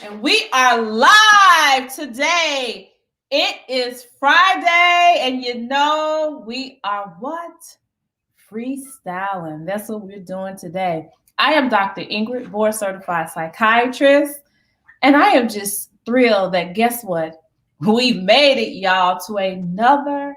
And we are live today. It is Friday, and we are what? Freestyling. That's what we're doing today. I am Dr. Ingrid, board certified psychiatrist, and I am just thrilled that guess what? We made it, y'all, to another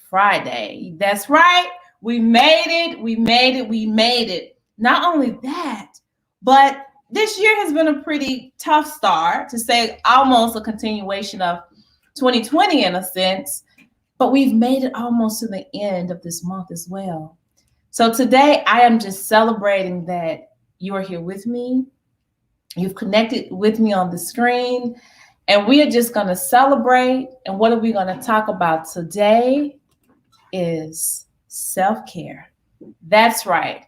Friday. That's right. We made it. Not only that, but this year has been a pretty tough start, to say almost a continuation of 2020 in a sense, but we've made it almost to the end of this month as well. So today I am just celebrating that you are here with me. You've connected with me on the screen, and we are just going to celebrate. And what are we going to talk about today is self-care. That's right.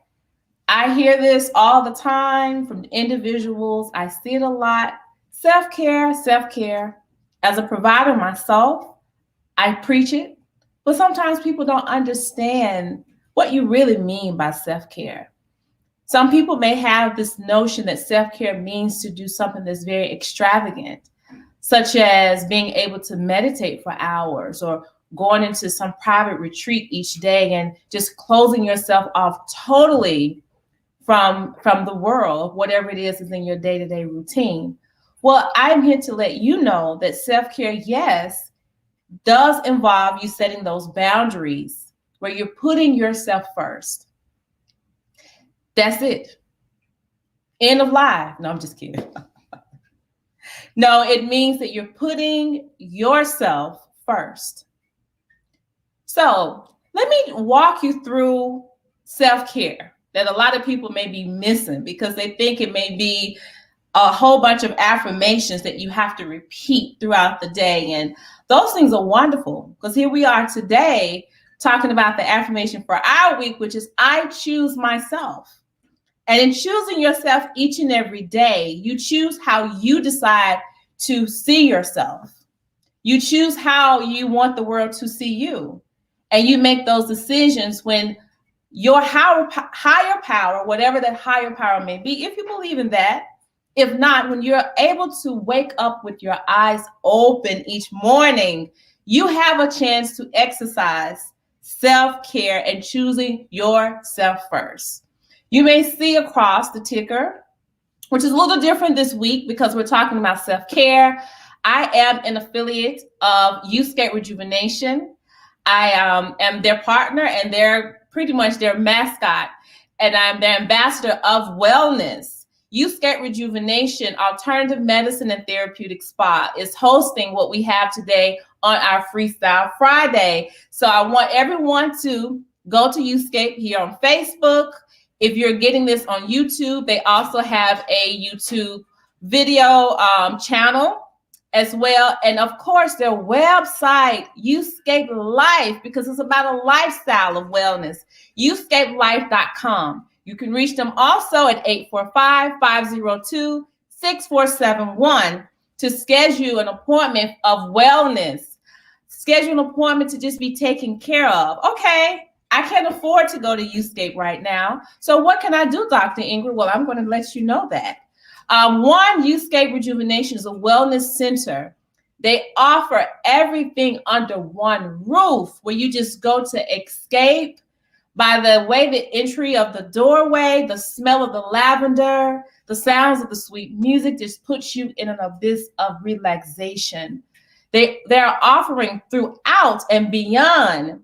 I hear this all the time from individuals. I see it a lot. Self-care. As a provider myself, I preach it, but sometimes people don't understand what you really mean by self-care. Some people may have this notion that self-care means to do something that's very extravagant, such as being able to meditate for hours or going into some private retreat each day and just closing yourself off totally from the world, whatever it is in your day-to-day routine. Well, I'm here to let you know that self-care, yes, does involve you setting those boundaries where you're putting yourself first. That's it. End of life. No, I'm just kidding. No, it means that you're putting yourself first. So let me walk you through self-care that a lot of people may be missing because they think it may be a whole bunch of affirmations that you have to repeat throughout the day. And those things are wonderful because here we are today talking about the affirmation for our week, which is I choose myself. And in choosing yourself each and every day, you choose how you decide to see yourself. You choose how you want the world to see you. And you make those decisions when your higher power, whatever that higher power may be, if you believe in that. If not, when you're able to wake up with your eyes open each morning, you have a chance to exercise self-care and choosing yourself first. You may see across the ticker, which is a little different this week because we're talking about self-care. I am an affiliate of Youthscape Rejuvenation. I am their partner, and they're pretty much their mascot, and I'm the ambassador of wellness. Youthscape Rejuvenation, Alternative Medicine and Therapeutic Spa is hosting what we have today on our Freestyle Friday. So I want everyone to go to Youthscape here on Facebook. If you're getting this on YouTube, they also have a YouTube video channel as well. And of course, their website, Youthscape Life, because it's about a lifestyle of wellness, youthscapelife.com. You can reach them also at 845-502-6471 to schedule an appointment of wellness. Schedule an appointment to just be taken care of. Okay, I can't afford to go to Youthscape right now. So what can I do, Dr. Ingrid? Well, I'm going to let you know that. One, Youthscape Rejuvenation is a wellness center. They offer everything under one roof where you just go to escape by the way the entry of the doorway, the smell of the lavender, the sounds of the sweet music just puts you in an abyss of relaxation. They're offering throughout and beyond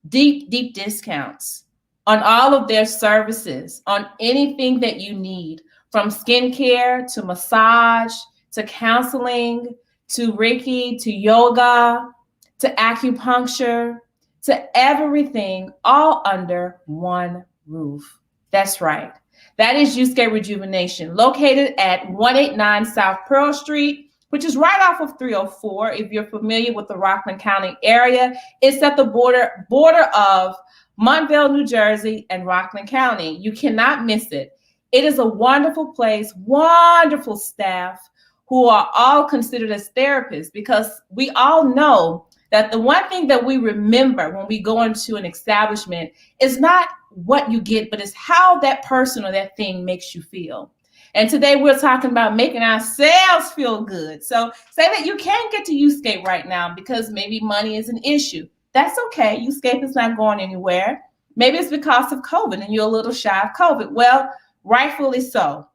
deep discounts on all of their services, on anything that you need. From skincare to massage, to counseling, to Reiki, to yoga, to acupuncture, to everything, all under one roof. That's right. That is Youthscape Rejuvenation, located at 189 South Pearl Street, which is right off of 304. If you're familiar with the Rockland County area, it's at the border of Montville, New Jersey, and Rockland County. You cannot miss it. It is a wonderful place, wonderful staff who are all considered as therapists, because we all know that the one thing that we remember when we go into an establishment is not what you get, but it's how that person or that thing makes you feel. And today we're talking about making ourselves feel good. So say that you can't get to Youthscape right now because maybe money is an issue. That's okay. Youthscape is not going anywhere. Maybe it's because of COVID and you're a little shy of COVID. Well, rightfully so.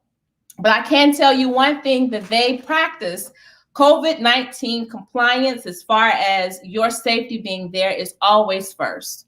But I can tell you one thing, that they practice COVID-19 compliance as far as your safety being there is always first.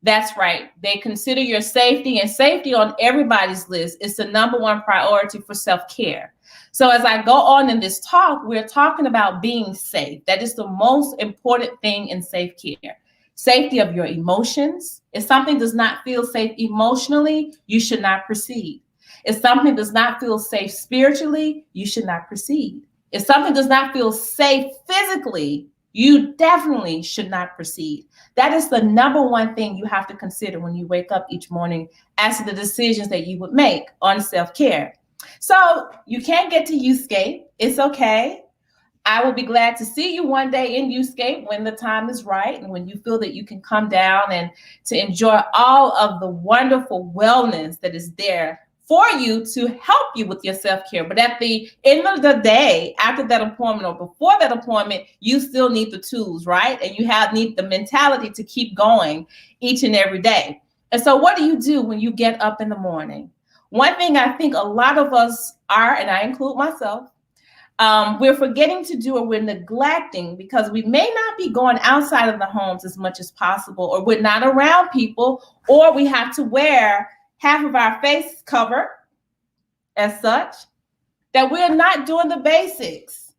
That's right. They consider your safety, and safety on everybody's list is the number one priority for self-care. So as I go on in this talk, we're talking about being safe. That is the most important thing in safe care. Safety of your emotions. If something does not feel safe emotionally, you should not proceed. If something does not feel safe spiritually, you should not proceed. If something does not feel safe physically, you definitely should not proceed. That is the number one thing you have to consider when you wake up each morning as to the decisions that you would make on self-care. So you can't get to Youthscape. It's okay. I will be glad to see you one day in Youthscape when the time is right and when you feel that you can come down and to enjoy all of the wonderful wellness that is there for you to help you with your self-care. But at the end of the day, after that appointment or before that appointment, you still need the tools, right? And you need the mentality to keep going each and every day. And so what do you do when you get up in the morning? One thing I think a lot of us are, and I include myself, we're forgetting to do, or we're neglecting, because we may not be going outside of the homes as much as possible, or we're not around people, or we have to wear half of our face covered as such, that we're not doing the basics.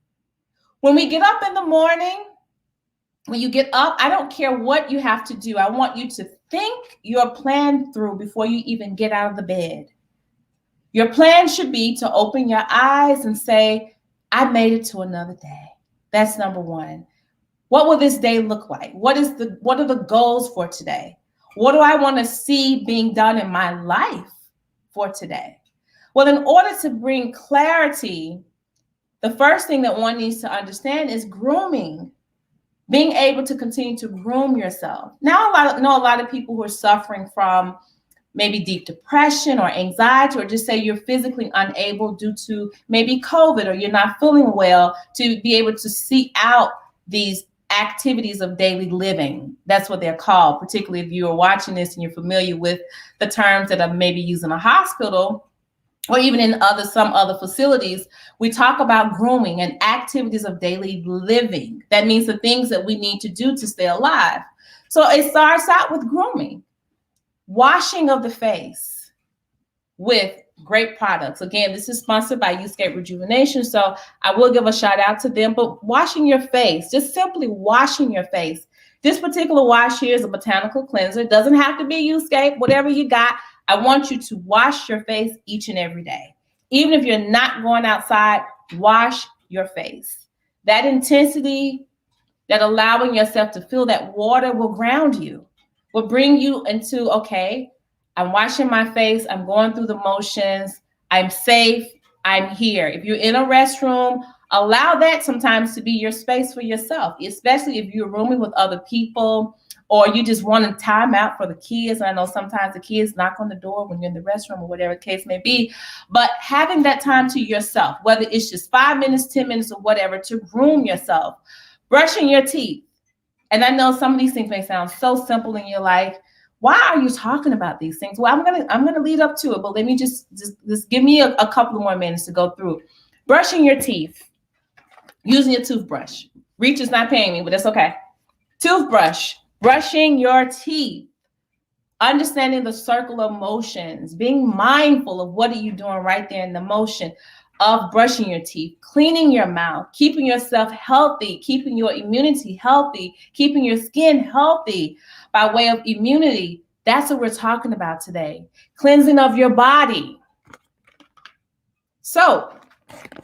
When we get up in the morning, when you get up, I don't care what you have to do. I want you to think your plan through before you even get out of the bed. Your plan should be to open your eyes and say, I made it to another day. That's number one. What will this day look like? What are the goals for today? What do I want to see being done in my life for today? Well, in order to bring clarity, the first thing that one needs to understand is grooming. Being able to continue to groom yourself. Now, I know a lot of people who are suffering from maybe deep depression or anxiety, or just say you're physically unable due to maybe COVID, or you're not feeling well, to be able to seek out these activities of daily living. That's what they're called, particularly if you are watching this and you're familiar with the terms that are maybe used in a hospital or even in some other facilities. We talk about grooming and activities of daily living. That means the things that we need to do to stay alive. So it starts out with grooming. Washing of the face with great products. Again, this is sponsored by Youthscape Rejuvenation, so I will give a shout out to them. But washing your face, just simply washing your face. This particular wash here is a botanical cleanser. It doesn't have to be Youthscape, whatever you got. I want you to wash your face each and every day. Even if you're not going outside, wash your face. That intensity, that allowing yourself to feel that water will ground you, will bring you into, okay, I'm washing my face, I'm going through the motions, I'm safe, I'm here. If you're in a restroom, allow that sometimes to be your space for yourself, especially if you're rooming with other people, or you just want a time out for the kids. I know sometimes the kids knock on the door when you're in the restroom or whatever the case may be, but having that time to yourself, whether it's just 5 minutes, 10 minutes, or whatever, to groom yourself. Brushing your teeth. And I know some of these things may sound so simple in your life. Why are you talking about these things? Well, I'm gonna lead up to it, but let me just give me a couple more minutes to go through. Brushing your teeth, using your toothbrush. Reach is not paying me, but that's okay. Toothbrush, brushing your teeth, understanding the circle of motions, being mindful of what are you doing right there in the motion of brushing your teeth, cleaning your mouth, keeping yourself healthy, keeping your immunity healthy, keeping your skin healthy by way of immunity. That's what we're talking about today. Cleansing of your body. So,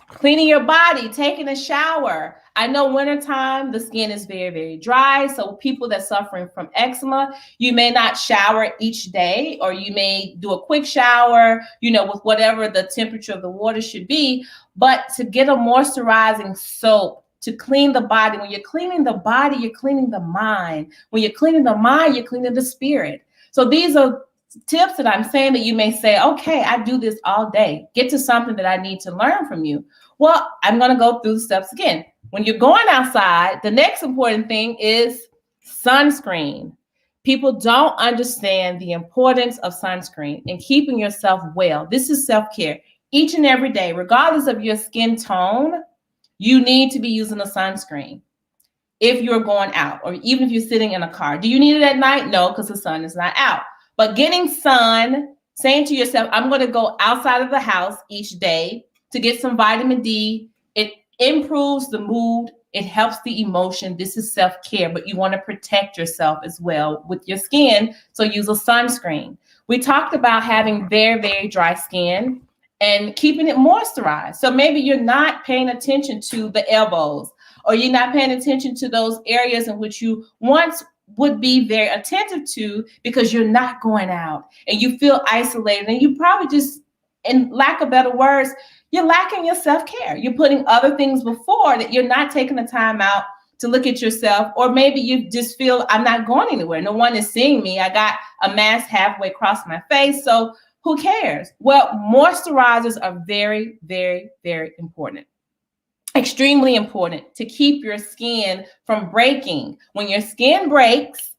cleaning your body, taking a shower. I know wintertime, the skin is very, very dry. So people that are suffering from eczema, you may not shower each day, or you may do a quick shower, with whatever the temperature of the water should be. But to get a moisturizing soap to clean the body. When you're cleaning the body, you're cleaning the mind. When you're cleaning the mind, you're cleaning the spirit. So these are tips that I'm saying that you may say, okay, I do this all day. Get to something that I need to learn from you. Well, I'm going to go through the steps again. When you're going outside, the next important thing is sunscreen. People don't understand the importance of sunscreen and keeping yourself well. This is self-care. Each and every day, regardless of your skin tone, you need to be using a sunscreen if you're going out, or even if you're sitting in a car. Do you need it at night? No, because the sun is not out. But getting sun, saying to yourself, I'm going to go outside of the house each day to get some vitamin D. It improves the mood. It helps the emotion. This is self-care, but you want to protect yourself as well with your skin. So use a sunscreen. We talked about having very, very dry skin and keeping it moisturized. So maybe you're not paying attention to the elbows, or you're not paying attention to those areas in which you once would be very attentive to because you're not going out and you feel isolated, and you probably just, in lack of better words, you're lacking your self-care. You're putting other things before that. You're not taking the time out to look at yourself, or maybe you just feel, I'm not going anywhere. No one is seeing me. I got a mask halfway across my face, so who cares? Well, moisturizers are very, very, very important. Extremely important to keep your skin from breaking. When your skin breaks,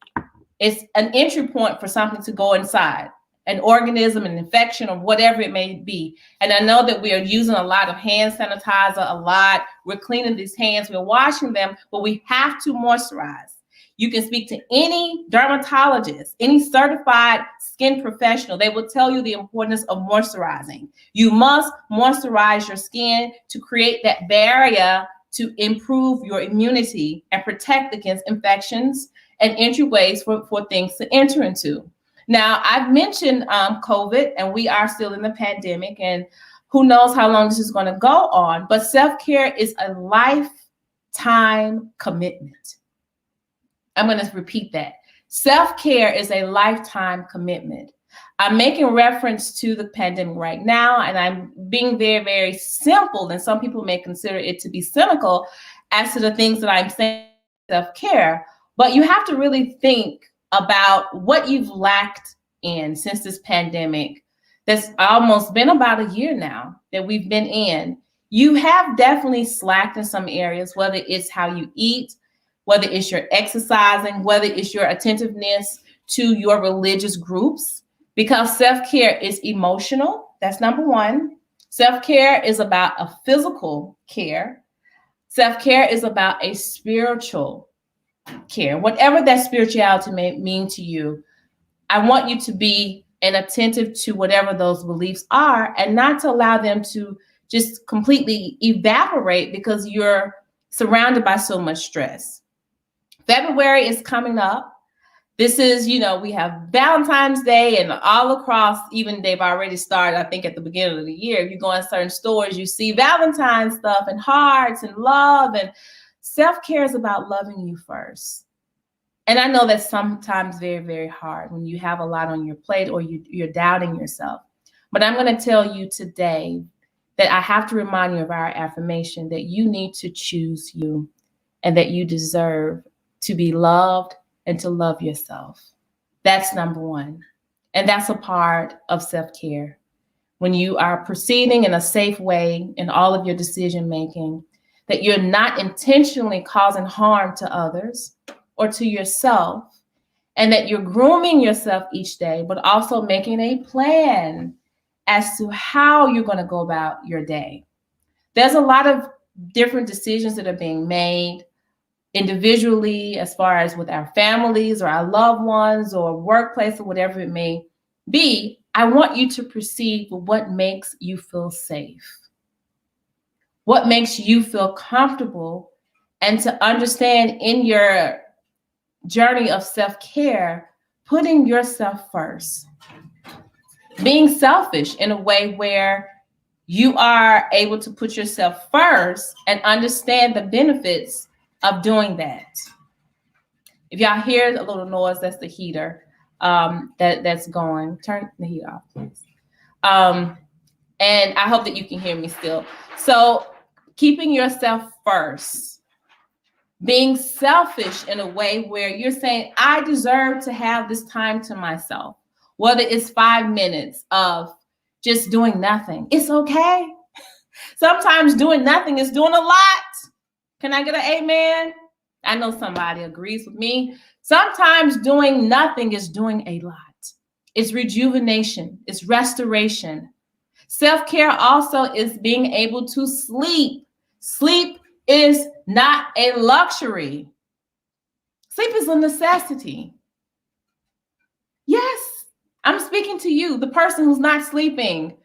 it's an entry point for something to go inside, an organism, an infection, or whatever it may be. And I know that we are using a lot of hand sanitizer, a lot. We're cleaning these hands, we're washing them, but we have to moisturize. You can speak to any dermatologist, any certified skin professional. They will tell you the importance of moisturizing. You must moisturize your skin to create that barrier to improve your immunity and protect against infections and entryways for things to enter into. Now, I've mentioned COVID, and we are still in the pandemic, and who knows how long this is going to go on, but self-care is a lifetime commitment. I'm going to repeat that. Self-care is a lifetime commitment. I'm making reference to the pandemic right now, and I'm being very, very simple, and some people may consider it to be cynical as to the things that I'm saying self-care, but you have to really think about what you've lacked in since this pandemic. That's almost been about a year now that we've been in. You have definitely slacked in some areas, whether it's how you eat, whether it's your exercising, whether it's your attentiveness to your religious groups, because self-care is emotional. That's number one. Self-care is about a physical care. Self-care is about a spiritual care. Whatever that spirituality may mean to you, I want you to be attentive to whatever those beliefs are, and not to allow them to just completely evaporate because you're surrounded by so much stress. February is coming up. This is, we have Valentine's Day, and all across, even they've already started, I think at the beginning of the year, if you go in certain stores, you see Valentine's stuff and hearts and love, and self-care is about loving you first. And I know that's sometimes very, very hard when you have a lot on your plate or you're doubting yourself. But I'm going to tell you today that I have to remind you of our affirmation, that you need to choose you and that you deserve to be loved and to love yourself. That's number one. And that's a part of self-care. When you are proceeding in a safe way in all of your decision making, that you're not intentionally causing harm to others or to yourself, and that you're grooming yourself each day, but also making a plan as to how you're going to go about your day. There's a lot of different decisions that are being made individually, as far as with our families or our loved ones or workplace or whatever it may be. I want you to proceed with what makes you feel safe, what makes you feel comfortable, and to understand in your journey of self-care, putting yourself first, being selfish in a way where you are able to put yourself first and understand the benefits of doing that. If y'all hear a little noise, that's the heater that's going. Turn the heat off, please. And I hope that you can hear me still. So keeping yourself first, being selfish in a way where you're saying, I deserve to have this time to myself. whether it's 5 minutes of just doing nothing. It's okay. Sometimes doing nothing is doing a lot. Can I get an amen? I know somebody agrees with me. Sometimes doing nothing is doing a lot. It's rejuvenation. It's restoration. Self-care also is being able to sleep. Sleep is not a luxury. Sleep is a necessity. Yes, I'm speaking to you, the person who's not sleeping.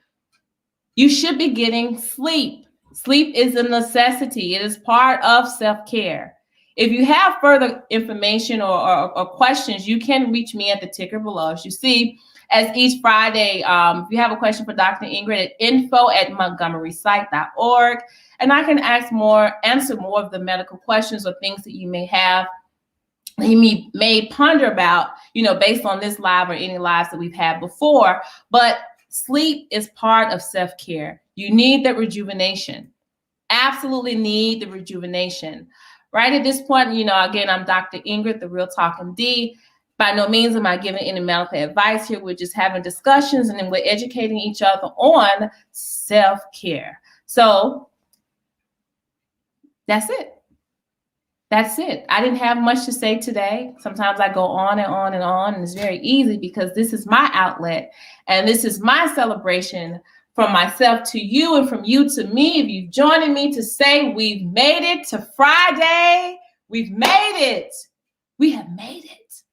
You should be getting sleep. Sleep is a necessity. It is part of self-care. If you have further information or questions, you can reach me at the ticker below. As you see, as each Friday, if you have a question for Dr. Ingrid, at info@montgomerysite.org, and I can answer more of the medical questions or things that you may have, that you may ponder about, based on this live or any lives that we've had before. But sleep is part of self-care. You need that rejuvenation. Absolutely need the rejuvenation. Right at this point, again, I'm Dr. Ingrid, the Real Talking D. By no means am I giving any medical advice here. We're just having discussions, and then we're educating each other on self-care. So that's it. That's it. I didn't have much to say today. Sometimes I go on and on and on, and it's very easy because this is my outlet, and this is my celebration from myself to you and from you to me. If you've joined me to say we've made it to Friday, we've made it. We have made it.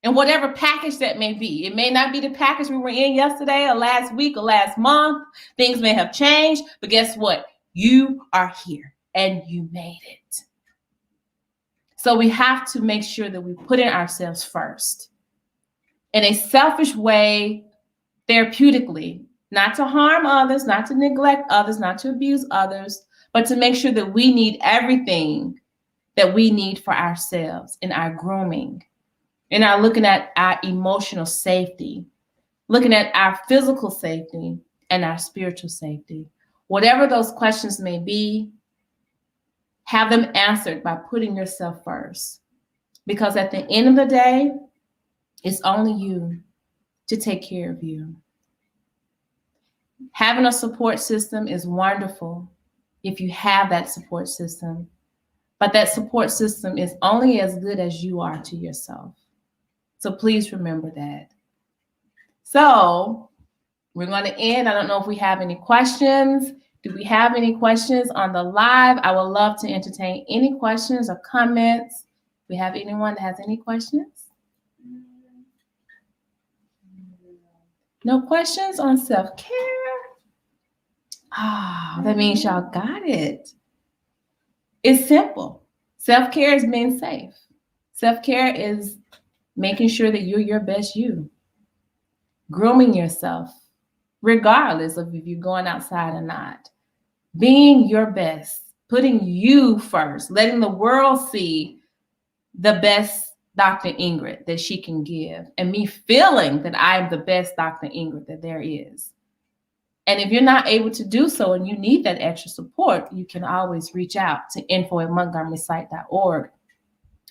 And whatever package that may be, it may not be the package we were in yesterday or last week or last month. Things may have changed, but guess what? You are here and you made it. So we have to make sure that we put in ourselves first in a selfish way, therapeutically, not to harm others, not to neglect others, not to abuse others, but to make sure that we need everything that we need for ourselves in our grooming, in our looking at our emotional safety, looking at our physical safety and our spiritual safety. Whatever those questions may be, have them answered by putting yourself first. Because at the end of the day, it's only you to take care of you. Having a support system is wonderful if you have that support system, but that support system is only as good as you are to yourself. So please remember that. So we're going to end. I don't know if we have any questions. Do we have any questions on the live? I would love to entertain any questions or comments. Do we have anyone that has any questions? No questions on self-care? That means y'all got it. It's simple. Self-care is being safe. Self-care is making sure that you're your best you. Grooming yourself, regardless of if you're going outside or not. Being your best, putting you first, letting the world see the best Dr. Ingrid that she can give, and me feeling that I am the best Dr. Ingrid that there is. And if you're not able to do so and you need that extra support, you can always reach out to info@montgomerysite.org.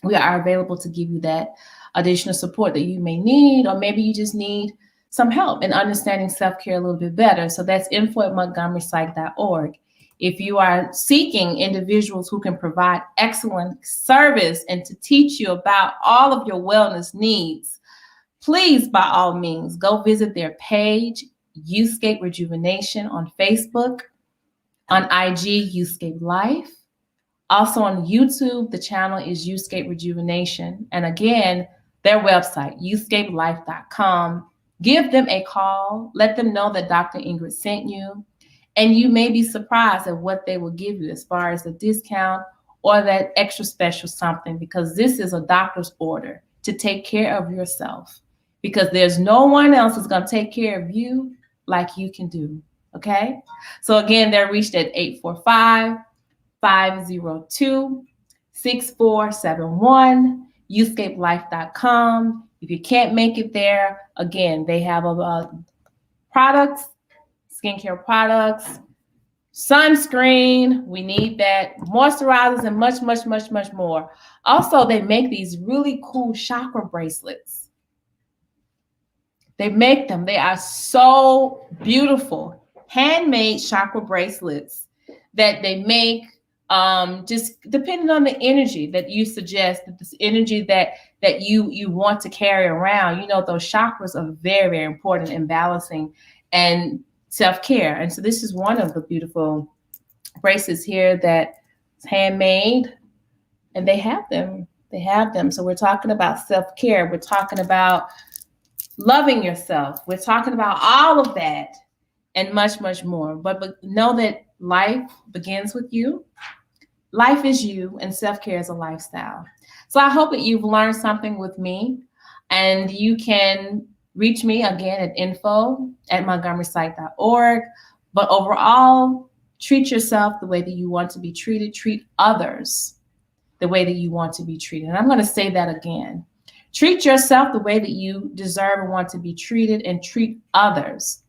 We are available to give you that additional support that you may need, or maybe you just need some help in understanding self-care a little bit better. So that's info@montgomerysite.org. If you are seeking individuals who can provide excellent service and to teach you about all of your wellness needs, please, by all means, go visit their page, Youthscape Rejuvenation, on Facebook, on IG, Youthscape Life. Also on YouTube, the channel is Youthscape Rejuvenation. And again, their website, youthscapelife.com. Give them a call. Let them know that Dr. Ingrid sent you. And you may be surprised at what they will give you as far as a discount or that extra special something, because this is a doctor's order to take care of yourself, because there's no one else who's going to take care of you like you can do. Okay? So again, they're reached at 845-502-6471, youthscapelife.com. If you can't make it there, again, they have products, skincare products, sunscreen, we need that, moisturizers, and much, much, much, much more. Also, they make these really cool chakra bracelets. They make them. They are so beautiful. Handmade chakra bracelets that they make, just depending on the energy that you suggest, that this energy that you want to carry around. You know, those chakras are very, very important in balancing and self-care. And so this is one of the beautiful bracelets here that's handmade, and they have them. They have them. So we're talking about self-care. We're talking about loving yourself. We're talking about all of that and much, much more. But know that life begins with you. Life is you, and self-care is a lifestyle. So I hope that you've learned something with me, and you can reach me again at info@montgomerypsych.org. But overall, treat yourself the way that you want to be treated. Treat others the way that you want to be treated. And I'm going to say that again. Treat yourself the way that you deserve and want to be treated, and treat others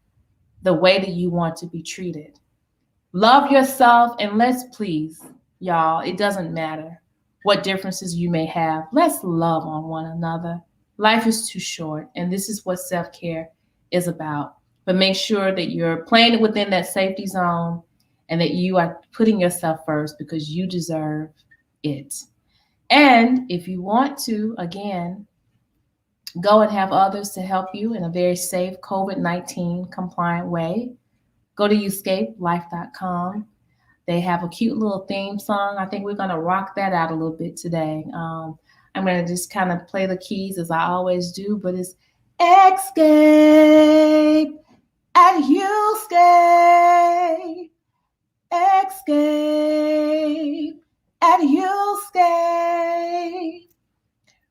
the way that you want to be treated. Love yourself, and let's please, y'all, it doesn't matter what differences you may have. Let's love on one another. Life is too short, and this is what self-care is about. But make sure that you're playing it within that safety zone and that you are putting yourself first, because you deserve it. And if you want to, again, go and have others to help you in a very safe COVID-19 compliant way, go to escapelife.com. They have a cute little theme song. I think we're going to rock that out a little bit today. I'm going to just kind of play the keys as I always do, but it's escape and you escape, escape and you escape.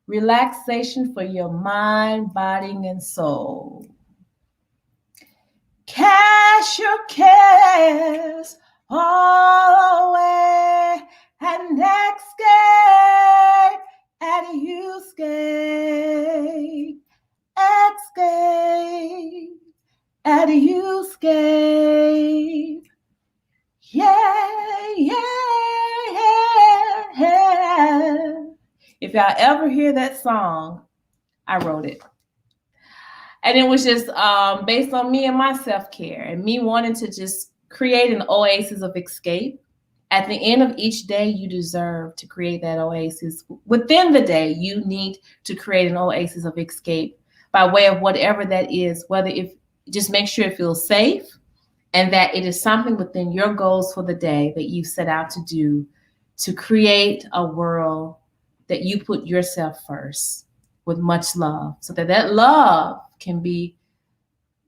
Relaxation for your mind, body, and soul. Cast your cares all away and escape, and you escape, escape, and you escape. Yeah, yeah, yeah. If y'all ever hear that song, I wrote it. And it was just based on me and my self-care and me wanting to just create an oasis of escape. At the end of each day, you deserve to create that oasis. Within the day, you need to create an oasis of escape by way of whatever that is, whether if just make sure it feels safe and that it is something within your goals for the day that you set out to do, to create a world that you put yourself first with much love, so that love can be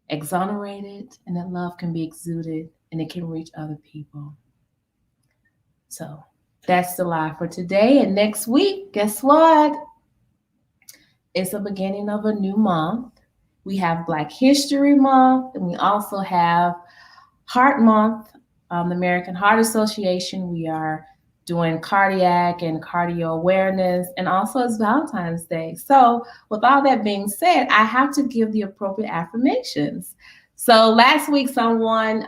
exonerated and that love can be exuded and it can reach other people. So that's the lie for today. And next week, guess what? It's the beginning of a new month. We have Black History Month, and we also have Heart Month, the American Heart Association. We are doing cardiac and cardio awareness, and also it's Valentine's Day. So with all that being said, I have to give the appropriate affirmations. So last week, someone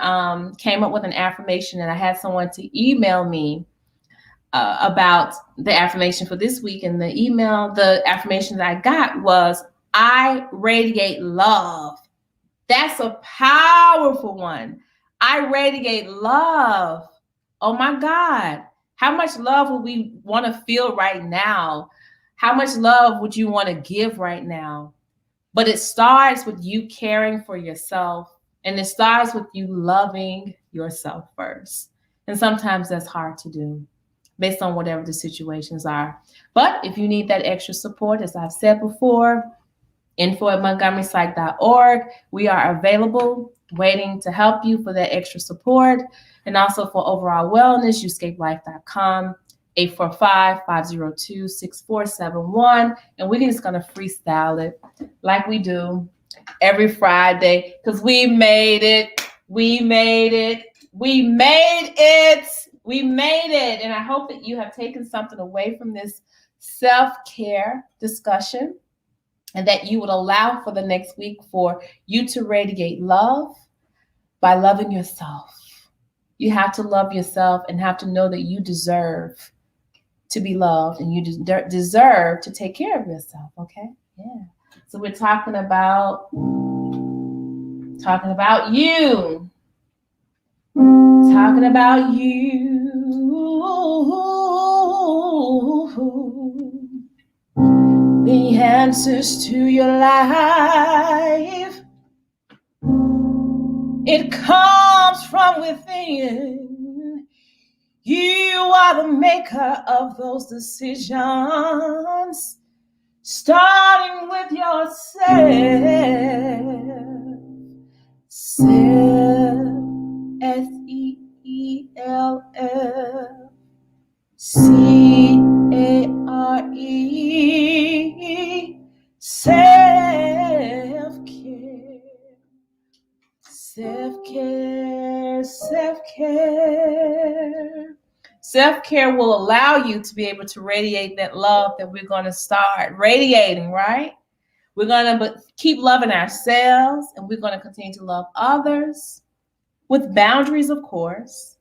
came up with an affirmation, and I had someone to email me about the affirmation for this week. And the affirmation that I got was, I radiate love. That's a powerful one. I radiate love. Oh my God. How much love would we want to feel right now? How much love would you want to give right now? But it starts with you caring for yourself, and it starts with you loving yourself first. And sometimes that's hard to do based on whatever the situations are. But if you need that extra support, as I've said before, info@montgomerypsych.org. We are available, waiting to help you for that extra support. And also for overall wellness, escapelife.com, 845-502-6471. And we're just going to freestyle it like we do every Friday, because we made it. We made it. We made it. We made it. And I hope that you have taken something away from this self-care discussion, and that you would allow for the next week for you to radiate love by loving yourself. You have to love yourself and have to know that you deserve to be loved, and you deserve to take care of yourself, okay? Yeah. So we're talking about Talking about you. Talking about you. The answers to your life. It comes from within. You are the maker of those decisions, starting with yourself. Self, SEELF, CARE, self-care. Self-care, self-care. Self-care will allow you to be able to radiate that love that we're going to start radiating, right? We're going to keep loving ourselves, and we're going to continue to love others with boundaries, of course,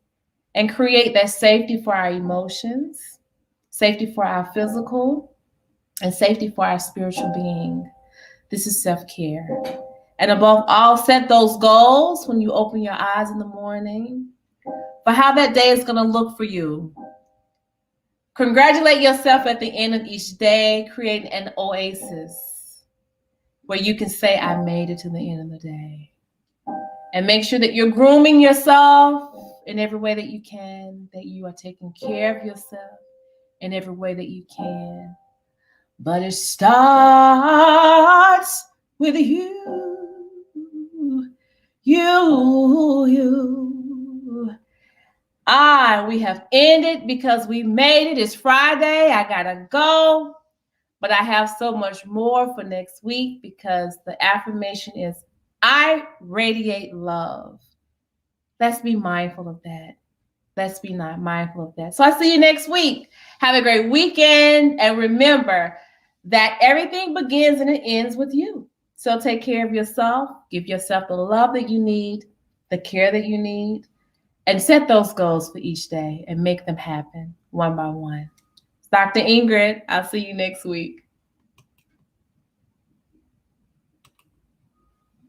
and create that safety for our emotions, safety for our physical, and safety for our spiritual being. This is self-care. And above all, set those goals when you open your eyes in the morning for how that day is going to look for you. Congratulate yourself at the end of each day, create an oasis where you can say, I made it to the end of the day. And make sure that you're grooming yourself in every way that you can, that you are taking care of yourself in every way that you can. But it starts with you. We have ended because we made it. It's Friday. I gotta go. But I have so much more for next week because the affirmation is, I radiate love. Let's be mindful of that. Let's be not mindful of that. So I see you next week. Have a great weekend. And remember that everything begins and it ends with you. So take care of yourself. Give yourself the love that you need, the care that you need, and set those goals for each day and make them happen one by one. It's Dr. Ingrid. I'll see you next week.